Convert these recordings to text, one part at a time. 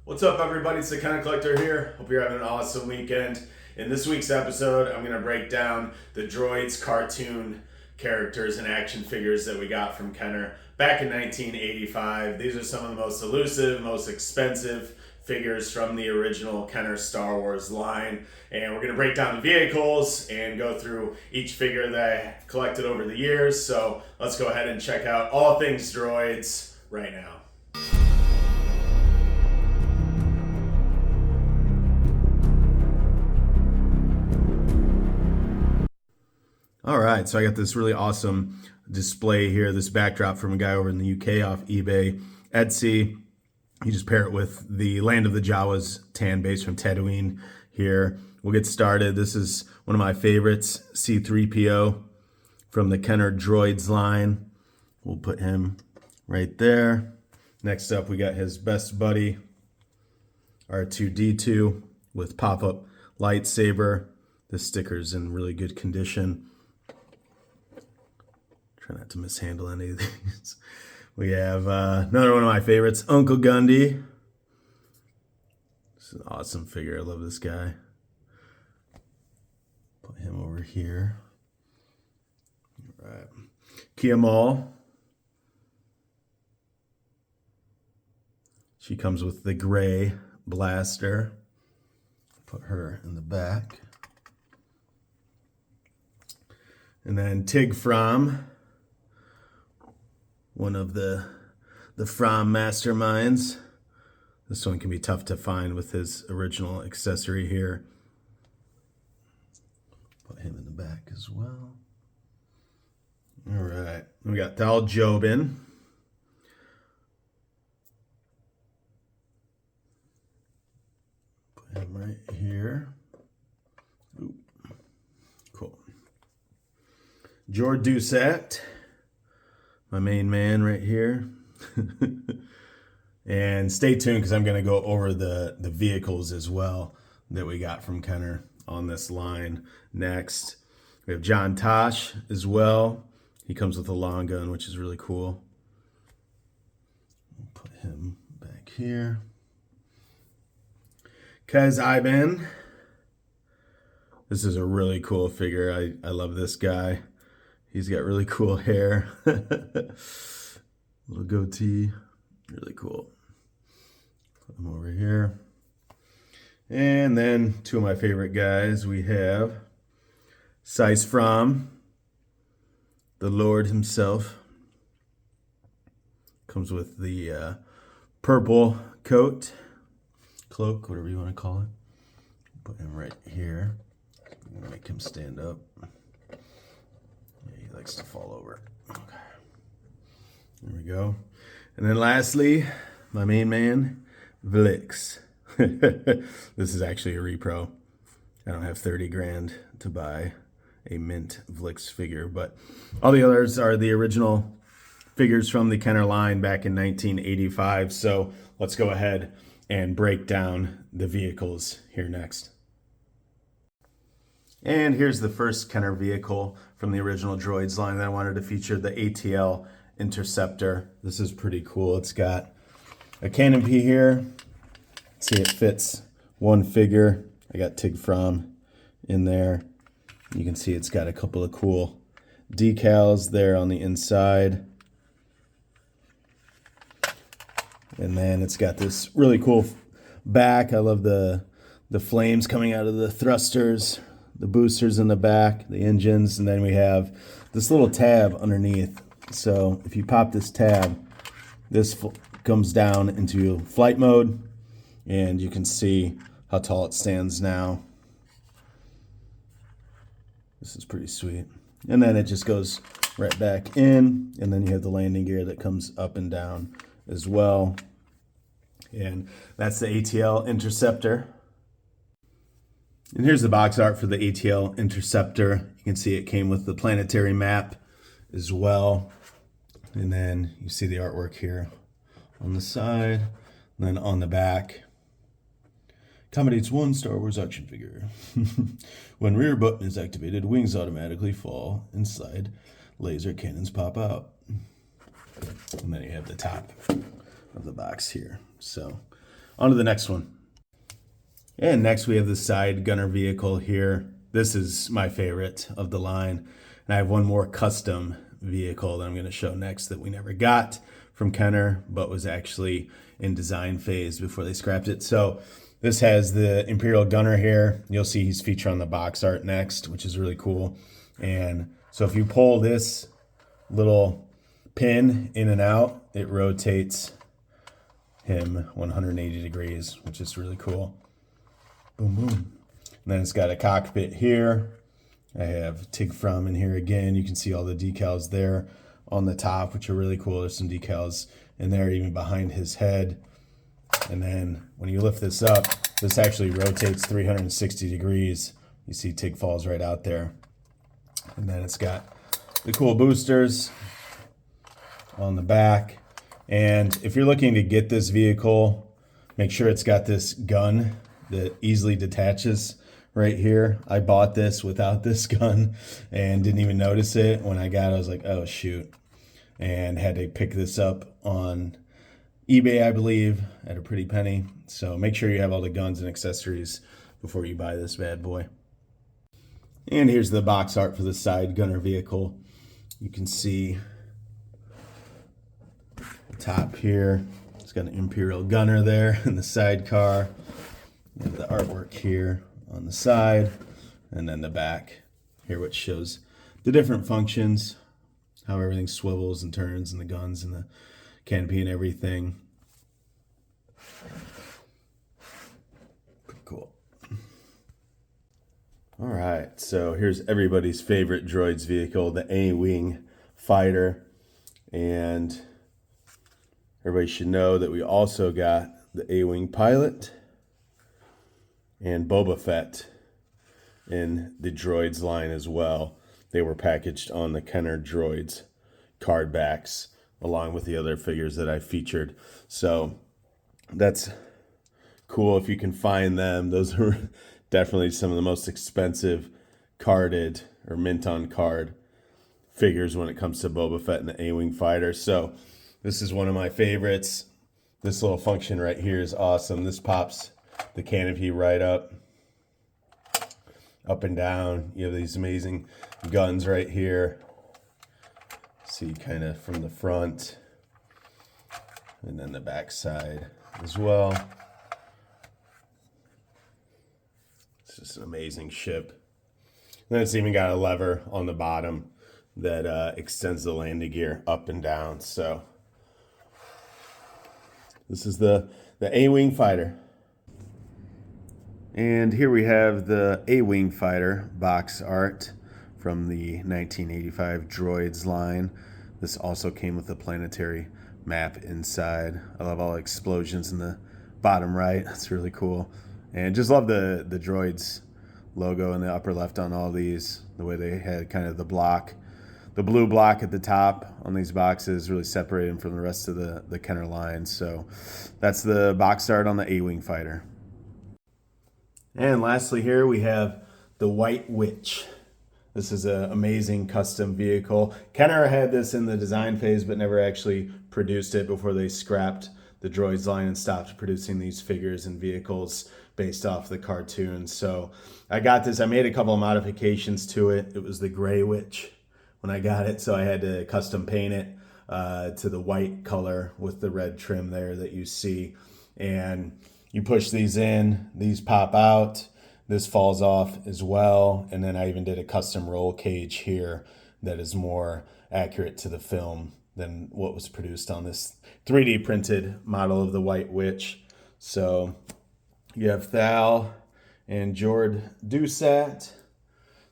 What's up, everybody? It's the Kenner Collector here. Hope you're having an awesome weekend. In this week's episode, I'm going to break down the Droids cartoon characters and action figures that we got from Kenner back in 1985. These are some of the most elusive, most expensive figures from the original Kenner Star Wars line. And we're going to break down the vehicles and go through each figure that I collected over the years. So let's go ahead and check out all things Droids right now. All right, so I got this really awesome display here, this backdrop from a guy over in the UK off eBay, Etsy. You just pair it with the Land of the Jawas tan base from Tatooine here. We'll get started. This is one of my favorites, C-3PO from the Kenner Droids line. We'll put him right there. Next up, we got his best buddy, R2-D2 with pop-up lightsaber. The sticker's in really good condition. Try not to mishandle any of these. We have another one of my favorites, Uncle Gundy. This is an awesome figure. I love this guy. Put him over here. All right. Kia Mall. She comes with the gray blaster. Put her in the back. And then Tig Fromm, one of the Fromm masterminds. This one can be tough to find with his original accessory here. Put him in the back as well. All right, we got Thal Jobin. Put him right here. Ooh. Cool. Jor Dusat, my main man right here. And stay tuned because I'm going to go over the vehicles as well that we got from Kenner on this line next. We have John Tosh as well. He comes with a long gun, which is really cool. We'll put him back here. Kaz Iban. This is a really cool figure. I love this guy. He's got really cool hair. Little goatee. Really cool. Put him over here. And then two of my favorite guys. We have Seiss Fromm, the Lord himself. Comes with the purple coat, cloak, whatever you want to call it. Put him right here. Make him stand up. He likes to fall over. Okay. There we go. And then lastly, my main man, Vlix. This is actually a repro. I don't have 30 grand to buy a mint Vlix figure, but all the others are the original figures from the Kenner line back in 1985. So let's go ahead and break down the vehicles here next. And here's the first Kenner vehicle from the original Droids line that I wanted to feature, the ATL Interceptor. This is pretty cool. It's got a canopy here. See, it fits one figure. I got Tig Fromm in there. You can see it's got a couple of cool decals there on the inside. And then it's got this really cool back. I love the flames coming out of the thrusters, the boosters in the back, the engines, and then we have this little tab underneath. So if you pop this tab, this comes down into flight mode, and you can see how tall it stands now. This is pretty sweet. And then it just goes right back in, and then you have the landing gear that comes up and down as well. And that's the ATL Interceptor. And here's the box art for the ATL Interceptor. You can see it came with the planetary map as well. And then you see the artwork here on the side. And then on the back, accommodates one Star Wars action figure. When rear button is activated, wings automatically fall inside. Laser cannons pop out. And then you have the top of the box here. So On to the next one. And next we have the side gunner vehicle here. This is my favorite of the line. And I have one more custom vehicle that I'm going to show next that we never got from Kenner, but was actually in design phase before they scrapped it. So this has the Imperial gunner here. You'll see he's featured on the box art next, which is really cool. And so if you pull this little pin in and out, it rotates him 180 degrees, which is really cool. Boom, boom. And then it's got a cockpit here. I have TIG from in here again. You can see all the decals there on the top, which are really cool. There's some decals in there, even behind his head. And then when you lift this up, this actually rotates 360 degrees. You see TIG falls right out there. And then it's got the cool boosters on the back. And if you're looking to get this vehicle, make sure it's got this gun that easily detaches right here. I bought this without this gun and didn't even notice it. When I got it, I was like, oh shoot. And had to pick this up on eBay, I believe, at a pretty penny. So make sure you have all the guns and accessories before you buy this bad boy. And here's the box art for the side gunner vehicle. You can see the top here. It's got an Imperial gunner there in the sidecar. You have the artwork here on the side, and then the back here, which shows the different functions, how everything swivels and turns, and the guns and the canopy and everything. Pretty cool. All right, so here's everybody's favorite droids vehicle, the A-Wing fighter. And everybody should know that we also got the A-Wing pilot and Boba Fett in the Droids line as well. They were packaged on the Kenner Droids card backs along with the other figures that I featured. So that's cool if you can find them. Those are definitely some of the most expensive carded or mint on card figures when it comes to Boba Fett and the A-Wing fighter. So this is one of my favorites. This little function right here is awesome. This pops the canopy right up and down. You have these amazing guns right here. See kind of from the front and then the back side as well. It's just an amazing ship. And then it's even got a lever on the bottom that extends the landing gear up and down. So this is the A-Wing fighter. And here we have the A-Wing fighter box art from the 1985 Droids line. This also came with a planetary map inside. I love all the explosions in the bottom right. That's really cool. And just love the Droids logo in the upper left on all these. The way they had kind of the block, the blue block at the top on these boxes really separated them from the rest of the Kenner line. So that's the box art on the A-Wing fighter. And lastly here we have the White Witch. This is an amazing custom vehicle. Kenner had this in the design phase but never actually produced it before they scrapped the Droids line and stopped producing these figures and vehicles based off the cartoons. So I got this. I made a couple of modifications to it. It was the Gray Witch when I got it, so I had to custom paint it to the white color with the red trim there that you see. And you push these in, these pop out, this falls off as well. And then I even did a custom roll cage here that is more accurate to the film than what was produced on this 3D printed model of the White Witch. So you have Thal and Jord Dusat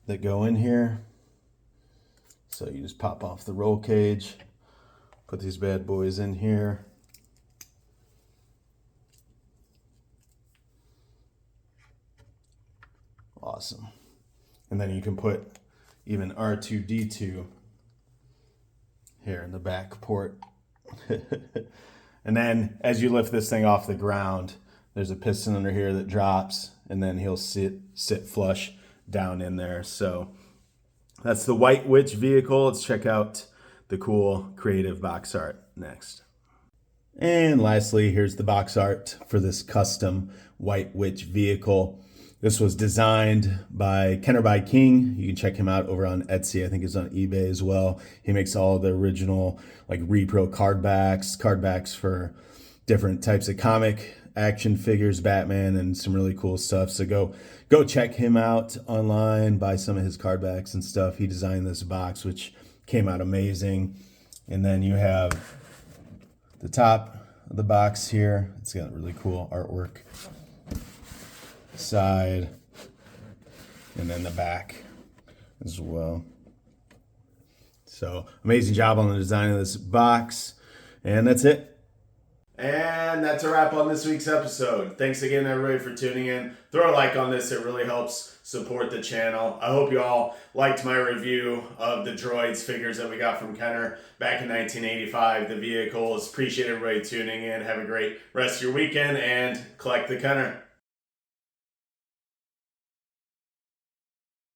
that go in here. So you just pop off the roll cage, put these bad boys in here. Awesome. And then you can put even R2-D2 here in the back port. And then as you lift this thing off the ground, there's a piston under here that drops, and then he'll sit flush down in there. So that's the White Witch vehicle. Let's check out the cool creative box art next. And lastly, here's the box art for this custom White Witch vehicle. This was designed by Kenner by King. You can check him out over on Etsy. I think he's on eBay as well. He makes all the original like repro card backs for different types of comic action figures, Batman, and some really cool stuff. So go check him out online, buy some of his card backs and stuff. He designed this box, which came out amazing. And then you have the top of the box here. It's got really cool artwork. Side, and then the back as well. So amazing job on the design of this box. And that's it. And that's a wrap on this week's episode. Thanks again, everybody, for tuning in. Throw a like on this. It really helps support the channel. I hope you all liked my review of the Droids figures that we got from Kenner back in 1985. The vehicles. Appreciate everybody tuning in. Have a great rest of your weekend and collect the Kenner.